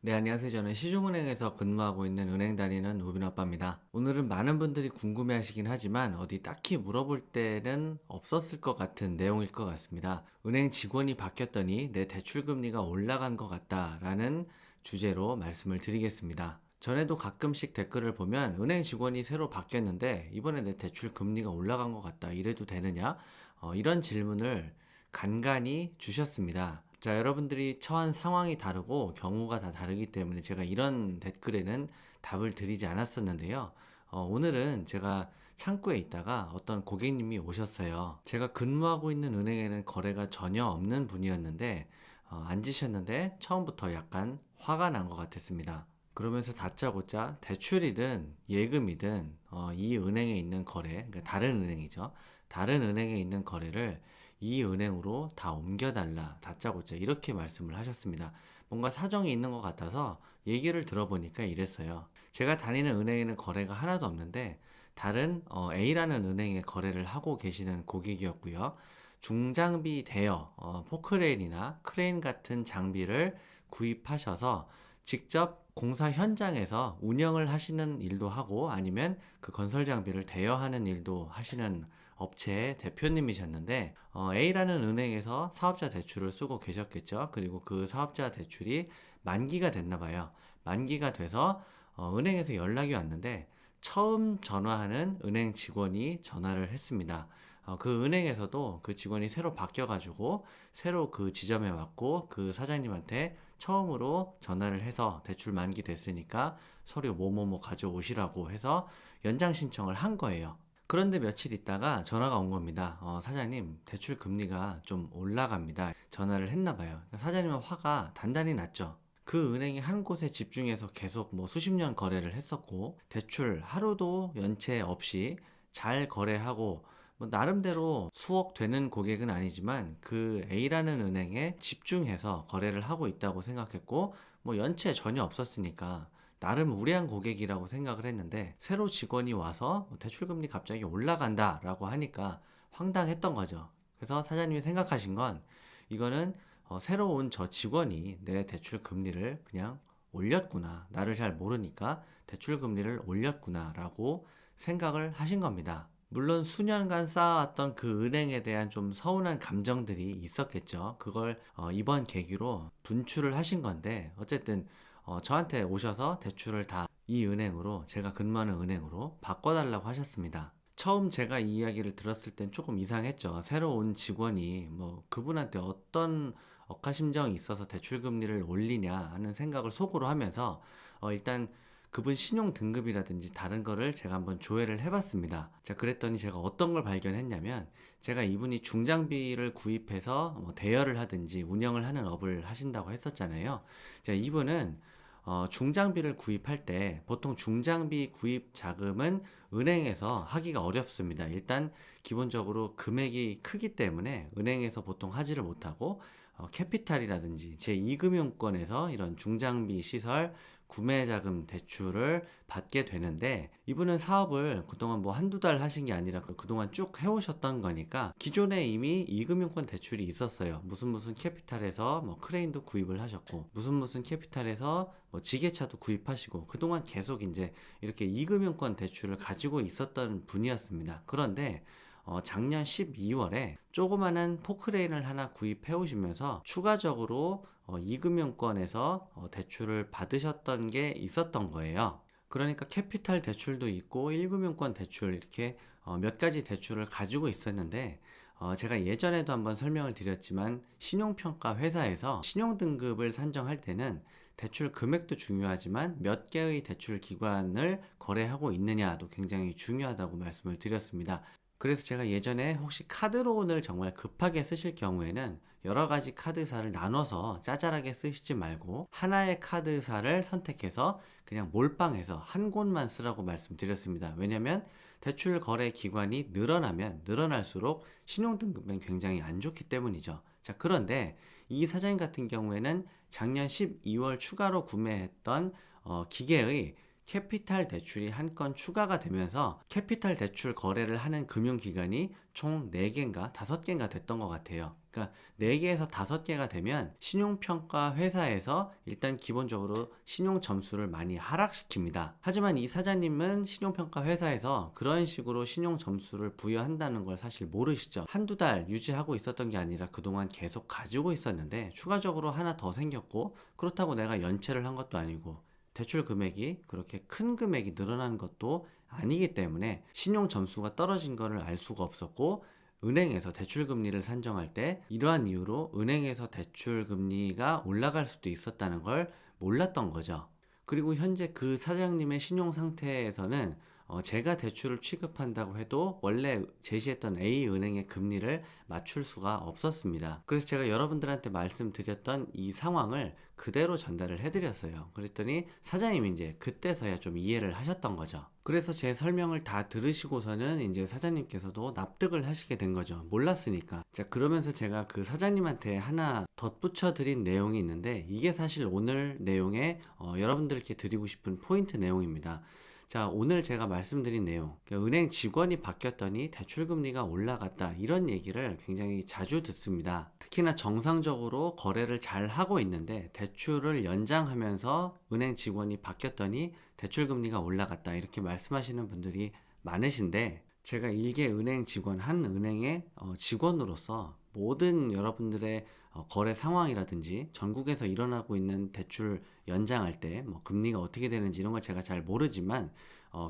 네, 안녕하세요. 저는 시중은행에서 근무하고 있는 은행 다니는 우빈 아빠입니다. 오늘은 많은 분들이 궁금해 하시긴 하지만 어디 딱히 물어볼 때는 없었을 것 같은 내용일 것 같습니다. 은행 직원이 바뀌었더니 내 대출 금리가 올라간 것 같다라는 주제로 말씀을 드리겠습니다. 전에도 가끔씩 댓글을 보면 은행 직원이 새로 바뀌었는데 이번에 내 대출 금리가 올라간 것 같다. 이래도 되느냐? 이런 질문을 간간히 주셨습니다. 자, 여러분들이 처한 상황이 다르고 경우가 다 다르기 때문에 제가 이런 댓글에는 답을 드리지 않았었는데요. 오늘은 제가 창구에 있다가 어떤 고객님이 오셨어요. 제가 근무하고 있는 은행에는 거래가 전혀 없는 분이었는데, 앉으셨는데 처음부터 약간 화가 난 것 같았습니다. 그러면서 다짜고짜 대출이든 예금이든 이 은행에 있는 거래, 그러니까 다른 은행이죠. 다른 은행에 있는 거래를 이 은행으로 다 옮겨달라, 다짜고짜 이렇게 말씀을 하셨습니다. 뭔가 사정이 있는 것 같아서 얘기를 들어보니까 이랬어요. 제가 다니는 은행에는 거래가 하나도 없는데 다른 A라는 은행에 거래를 하고 계시는 고객이었고요. 중장비 대여, 포크레인이나 크레인 같은 장비를 구입하셔서 직접 공사 현장에서 운영을 하시는 일도 하고 아니면 그 건설 장비를 대여하는 일도 하시는 업체의 대표님이셨는데 A라는 은행에서 사업자 대출을 쓰고 계셨겠죠. 그리고 그 사업자 대출이 만기가 됐나 봐요. 만기가 돼서 은행에서 연락이 왔는데 처음 전화하는 은행 직원이 전화를 했습니다. 그 은행에서도 그 직원이 새로 바뀌어가지고 새로 그 지점에 왔고 그 사장님한테 처음으로 전화를 해서 대출 만기 됐으니까 서류 뭐뭐뭐 가져오시라고 해서 연장 신청을 한 거예요. 그런데 며칠 있다가 전화가 온 겁니다. 사장님, 대출 금리가 좀 올라갑니다. 전화를 했나 봐요. 사장님은 화가 단단히 났죠. 그 은행이 한 곳에 집중해서 계속 뭐 수십 년 거래를 했었고, 대출 하루도 연체 없이 잘 거래하고, 뭐 나름대로 수억 되는 고객은 아니지만 그 A라는 은행에 집중해서 거래를 하고 있다고 생각했고, 뭐 연체 전혀 없었으니까 나름 우량한 고객이라고 생각을 했는데 새로 직원이 와서 대출금리 갑자기 올라간다라고 하니까 황당했던 거죠. 그래서 사장님이 생각하신 건 이거는 새로 온 저 직원이 내 대출 금리를 그냥 올렸구나. 나를 잘 모르니까 대출 금리를 올렸구나 라고 생각을 하신 겁니다. 물론 수년간 쌓아왔던 그 은행에 대한 좀 서운한 감정들이 있었겠죠. 그걸 이번 계기로 분출을 하신 건데 어쨌든 저한테 오셔서 대출을 다 이 은행으로 제가 근무하는 은행으로 바꿔달라고 하셨습니다. 처음 제가 이 이야기를 들었을 땐 조금 이상했죠. 새로 온 직원이 뭐 그분한테 어떤 억하심정이 있어서 대출 금리를 올리냐 하는 생각을 속으로 하면서 일단 그분 신용 등급이라든지 다른 거를 제가 한번 조회를 해봤습니다. 자, 그랬더니 제가 어떤 걸 발견했냐면 제가 이분이 중장비를 구입해서 뭐 대여를 하든지 운영을 하는 업을 하신다고 했었잖아요. 자, 이분은 중장비를 구입할 때 보통 중장비 구입 자금은 은행에서 하기가 어렵습니다. 일단 기본적으로 금액이 크기 때문에 은행에서 보통 하지를 못하고 캐피탈이라든지 제2금융권에서 이런 중장비 시설 구매 자금 대출을 받게 되는데 이분은 사업을 그동안 뭐 한두 달 하신 게 아니라 그동안 쭉 해오셨던 거니까 기존에 이미 2금융권 대출이 있었어요. 무슨 캐피탈에서 뭐 크레인도 구입을 하셨고 무슨 캐피탈에서 뭐 지게차도 구입하시고 그동안 계속 이제 이렇게 2금융권 대출을 가지고 있었던 분이었습니다. 그런데 작년 12월에 조그마한 포크레인을 하나 구입해 오시면서 추가적으로 2금융권에서 대출을 받으셨던 게 있었던 거예요. 그러니까 캐피탈 대출도 있고 1금융권 대출 이렇게 몇 가지 대출을 가지고 있었는데 제가 예전에도 한번 설명을 드렸지만 신용평가 회사에서 신용등급을 산정할 때는 대출 금액도 중요하지만 몇 개의 대출 기관을 거래하고 있느냐도 굉장히 중요하다고 말씀을 드렸습니다. 그래서 제가 예전에 혹시 카드론을 정말 급하게 쓰실 경우에는 여러 가지 카드사를 나눠서 짜잘하게 쓰시지 말고 하나의 카드사를 선택해서 그냥 몰빵해서 한 곳만 쓰라고 말씀드렸습니다. 왜냐면 대출 거래 기관이 늘어나면 늘어날수록 신용등급은 굉장히 안 좋기 때문이죠. 자, 그런데 이 사장님 같은 경우에는 작년 12월 추가로 구매했던 기계의 캐피탈 대출이 한 건 추가가 되면서 캐피탈 대출 거래를 하는 금융기관이 총 4개인가 5개인가 됐던 것 같아요. 그러니까 4개에서 5개가 되면 신용평가 회사에서 일단 기본적으로 신용 점수를 많이 하락시킵니다. 하지만 이 사장님은 신용평가 회사에서 그런 식으로 신용 점수를 부여한다는 걸 사실 모르시죠. 한두 달 유지하고 있었던 게 아니라 그동안 계속 가지고 있었는데 추가적으로 하나 더 생겼고, 그렇다고 내가 연체를 한 것도 아니고 대출 금액이 그렇게 큰 금액이 늘어난 것도 아니기 때문에 신용 점수가 떨어진 거를 알 수가 없었고, 은행에서 대출 금리를 산정할 때 이러한 이유로 은행에서 대출 금리가 올라갈 수도 있었다는 걸 몰랐던 거죠. 그리고 현재 그 사장님의 신용 상태에서는 제가 대출을 취급한다고 해도 원래 제시했던 A은행의 금리를 맞출 수가 없었습니다. 그래서 제가 여러분들한테 말씀드렸던 이 상황을 그대로 전달을 해드렸어요. 그랬더니 사장님이 이제 그때서야 좀 이해를 하셨던 거죠. 그래서 제 설명을 다 들으시고서는 이제 사장님께서도 납득을 하시게 된 거죠. 몰랐으니까. 자, 그러면서 제가 그 사장님한테 하나 덧붙여 드린 내용이 있는데, 이게 사실 오늘 내용에 여러분들께 드리고 싶은 포인트 내용입니다. 자, 오늘 제가 말씀드린 내용, 그러니까 은행 직원이 바뀌었더니 대출금리가 올라갔다, 이런 얘기를 굉장히 자주 듣습니다. 특히나 정상적으로 거래를 잘 하고 있는데 대출을 연장하면서 은행 직원이 바뀌었더니 대출금리가 올라갔다, 이렇게 말씀하시는 분들이 많으신데, 제가 일개 은행 직원, 한 은행의 직원으로서 모든 여러분들의 거래 상황이라든지 전국에서 일어나고 있는 대출 연장할 때 뭐 금리가 어떻게 되는지 이런 걸 제가 잘 모르지만,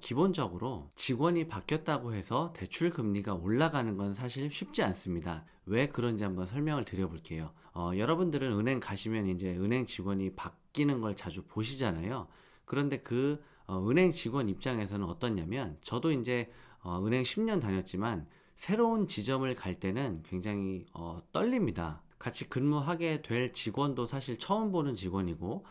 기본적으로 직원이 바뀌었다고 해서 대출 금리가 올라가는 건 사실 쉽지 않습니다. 왜 그런지 한번 설명을 드려볼게요. 여러분들은 은행 가시면 이제 은행 직원이 바뀌는 걸 자주 보시잖아요. 그런데 그 은행 직원 입장에서는 어떻냐면, 저도 이제 은행 10년 다녔지만 새로운 지점을 갈 때는 굉장히 떨립니다. 같이 근무하게 될 직원도 사실 처음 보는 직원이고,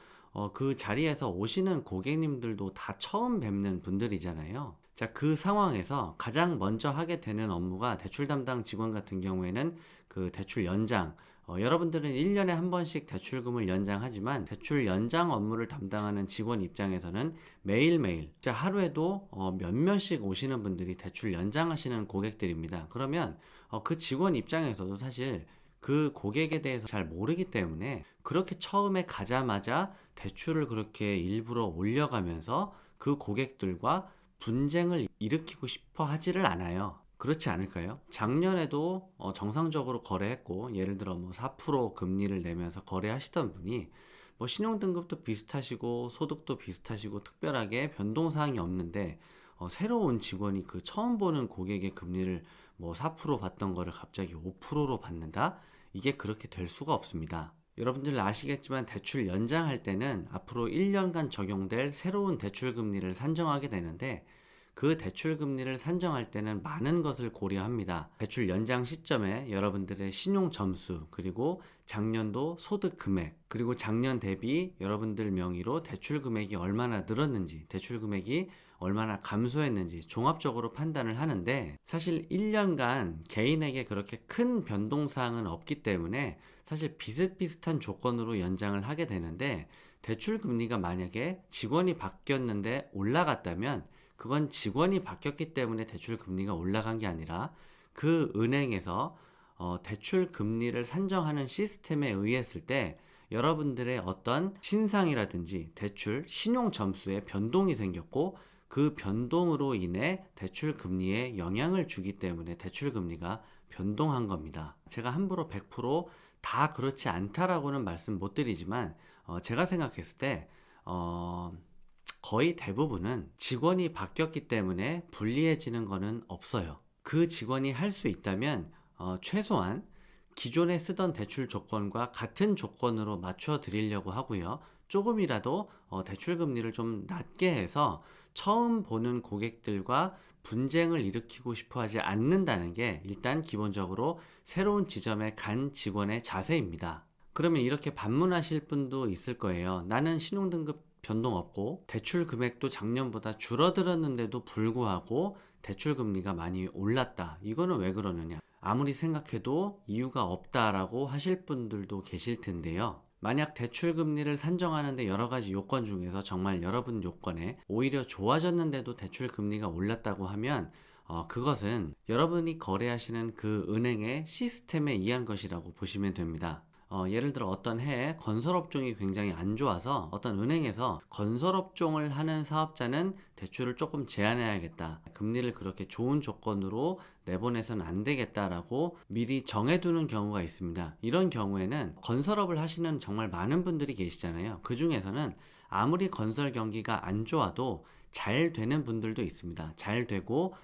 그 자리에서 오시는 고객님들도 다 처음 뵙는 분들이잖아요. 자, 그 상황에서 가장 먼저 하게 되는 업무가, 대출 담당 직원 같은 경우에는 그 대출 연장, 여러분들은 1년에 한 번씩 대출금을 연장하지만 대출 연장 업무를 담당하는 직원 입장에서는 매일매일, 진짜 하루에도 몇몇씩 오시는 분들이 대출 연장하시는 고객들입니다. 그러면 그 직원 입장에서도 사실 그 고객에 대해서 잘 모르기 때문에 그렇게 처음에 가자마자 대출을 그렇게 일부러 올려가면서 그 고객들과 분쟁을 일으키고 싶어 하지를 않아요. 그렇지 않을까요? 작년에도 정상적으로 거래했고, 예를 들어 뭐 4% 금리를 내면서 거래하시던 분이 뭐 신용등급도 비슷하시고 소득도 비슷하시고 특별하게 변동사항이 없는데, 새로운 직원이 그 처음 보는 고객의 금리를 뭐 4% 받던 거를 갑자기 5%로 받는다? 이게 그렇게 될 수가 없습니다. 여러분들 아시겠지만 대출 연장할 때는 앞으로 1년간 적용될 새로운 대출 금리를 산정하게 되는데, 그 대출 금리를 산정할 때는 많은 것을 고려합니다. 대출 연장 시점에 여러분들의 신용 점수, 그리고 작년도 소득 금액, 그리고 작년 대비 여러분들 명의로 대출 금액이 얼마나 늘었는지, 대출 금액이 얼마나 감소했는지 종합적으로 판단을 하는데, 사실 1년간 개인에게 그렇게 큰 변동사항은 없기 때문에 사실 비슷비슷한 조건으로 연장을 하게 되는데, 대출 금리가 만약에 직원이 바뀌었는데 올라갔다면 그건 직원이 바뀌었기 때문에 대출 금리가 올라간 게 아니라 그 은행에서 대출 금리를 산정하는 시스템에 의했을 때 여러분들의 어떤 신상이라든지 대출 신용 점수에 변동이 생겼고, 그 변동으로 인해 대출 금리에 영향을 주기 때문에 대출 금리가 변동한 겁니다. 제가 함부로 100%다 그렇지 않다라고는 말씀 못 드리지만, 제가 생각했을 때 거의 대부분은 직원이 바뀌었기 때문에 불리해지는 거는 없어요. 그 직원이 할 수 있다면 최소한 기존에 쓰던 대출 조건과 같은 조건으로 맞춰 드리려고 하고요. 조금이라도 대출 금리를 좀 낮게 해서 처음 보는 고객들과 분쟁을 일으키고 싶어 하지 않는다는 게 일단 기본적으로 새로운 지점에 간 직원의 자세입니다. 그러면 이렇게 반문하실 분도 있을 거예요. 나는 신용등급 변동 없고 대출 금액도 작년보다 줄어들었는데도 불구하고 대출 금리가 많이 올랐다. 이거는 왜 그러느냐? 아무리 생각해도 이유가 없다라고 하실 분들도 계실 텐데요. 만약 대출 금리를 산정하는데 여러 가지 요건 중에서 정말 여러분 요건에 오히려 좋아졌는데도 대출 금리가 올랐다고 하면 그것은 여러분이 거래하시는 그 은행의 시스템에 의한 것이라고 보시면 됩니다. 예를 들어 어떤 해에 건설업종이 굉장히 안 좋아서 어떤 은행에서 건설업종을 하는 사업자는 대출을 조금 제한해야겠다. 금리를 그렇게 좋은 조건으로 내보내서는 안 되겠다라고 미리 정해두는 경우가 있습니다. 이런 경우에는 건설업을 하시는 정말 많은 분들이 계시잖아요. 그 중에서는 아무리 건설 경기가 안 좋아도 잘 되는 분들도 있습니다. 잘 되고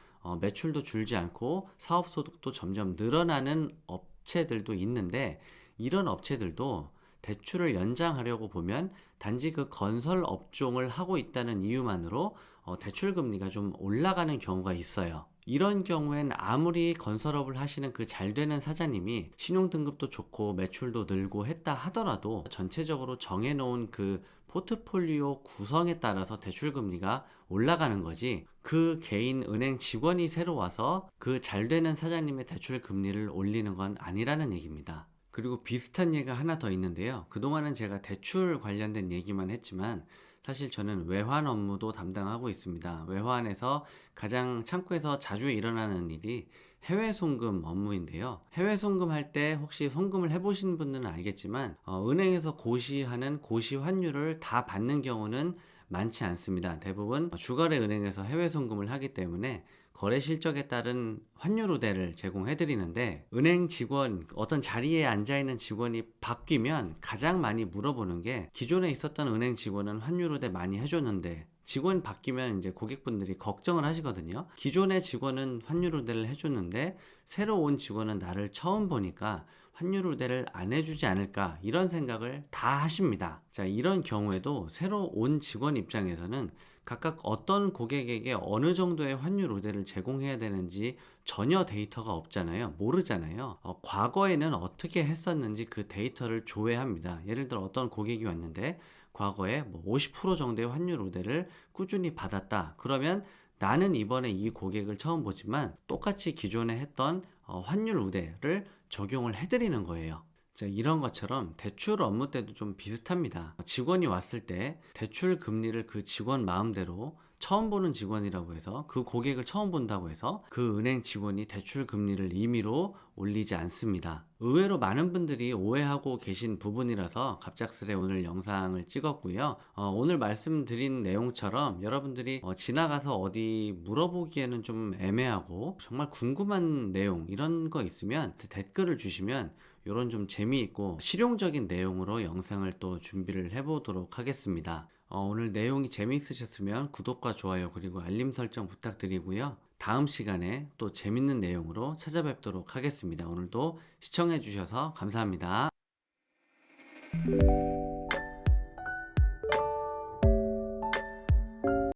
매출도 줄지 않고 사업 소득도 점점 늘어나는 업체들도 있는데, 이런 업체들도 대출을 연장하려고 보면 단지 그 건설 업종을 하고 있다는 이유만으로 대출 금리가 좀 올라가는 경우가 있어요. 이런 경우엔 아무리 건설업을 하시는 그 잘 되는 사장님이 신용등급도 좋고 매출도 늘고 했다 하더라도 전체적으로 정해놓은 그 포트폴리오 구성에 따라서 대출 금리가 올라가는 거지, 그 개인 은행 직원이 새로 와서 그 잘 되는 사장님의 대출 금리를 올리는 건 아니라는 얘기입니다. 그리고 비슷한 예가 하나 더 있는데요. 그동안은 제가 대출 관련된 얘기만 했지만 사실 저는 외환 업무도 담당하고 있습니다. 외환에서 가장 창구에서 자주 일어나는 일이 해외 송금 업무인데요. 해외 송금할 때 혹시 송금을 해보신 분들은 알겠지만 은행에서 고시하는 고시 환율을 다 받는 경우는 많지 않습니다. 대부분 주거래 은행에서 해외 송금을 하기 때문에 거래 실적에 따른 환율 우대를 제공해 드리는데, 은행 직원, 어떤 자리에 앉아 있는 직원이 바뀌면 가장 많이 물어보는 게, 기존에 있었던 은행 직원은 환율 우대 많이 해줬는데 직원이 바뀌면 이제 고객분들이 걱정을 하시거든요. 기존의 직원은 환율 우대를 해줬는데 새로 온 직원은 나를 처음 보니까 환율 우대를 안 해주지 않을까, 이런 생각을 다 하십니다. 자, 이런 경우에도 새로 온 직원 입장에서는 각각 어떤 고객에게 어느 정도의 환율 우대를 제공해야 되는지 전혀 데이터가 없잖아요. 모르잖아요. 과거에는 어떻게 했었는지 그 데이터를 조회합니다. 예를 들어 어떤 고객이 왔는데 과거에 뭐 50% 정도의 환율 우대를 꾸준히 받았다. 그러면 나는 이번에 이 고객을 처음 보지만 똑같이 기존에 했던 환율 우대를 적용을 해드리는 거예요. 자, 이런 것처럼 대출 업무 때도 좀 비슷합니다. 직원이 왔을 때 대출 금리를 그 직원 마음대로, 처음 보는 직원이라고 해서, 그 고객을 처음 본다고 해서 그 은행 직원이 대출 금리를 임의로 올리지 않습니다. 의외로 많은 분들이 오해하고 계신 부분이라서 갑작스레 오늘 영상을 찍었고요. 오늘 말씀드린 내용처럼 여러분들이 지나가서 어디 물어보기에는 좀 애매하고 정말 궁금한 내용 이런 거 있으면 댓글을 주시면 이런 좀 재미있고 실용적인 내용으로 영상을 또 준비를 해보도록 하겠습니다. 오늘 내용이 재미있으셨으면 구독과 좋아요 그리고 알림 설정 부탁드리고요. 다음 시간에 또 재밌는 내용으로 찾아뵙도록 하겠습니다. 오늘도 시청해 주셔서 감사합니다.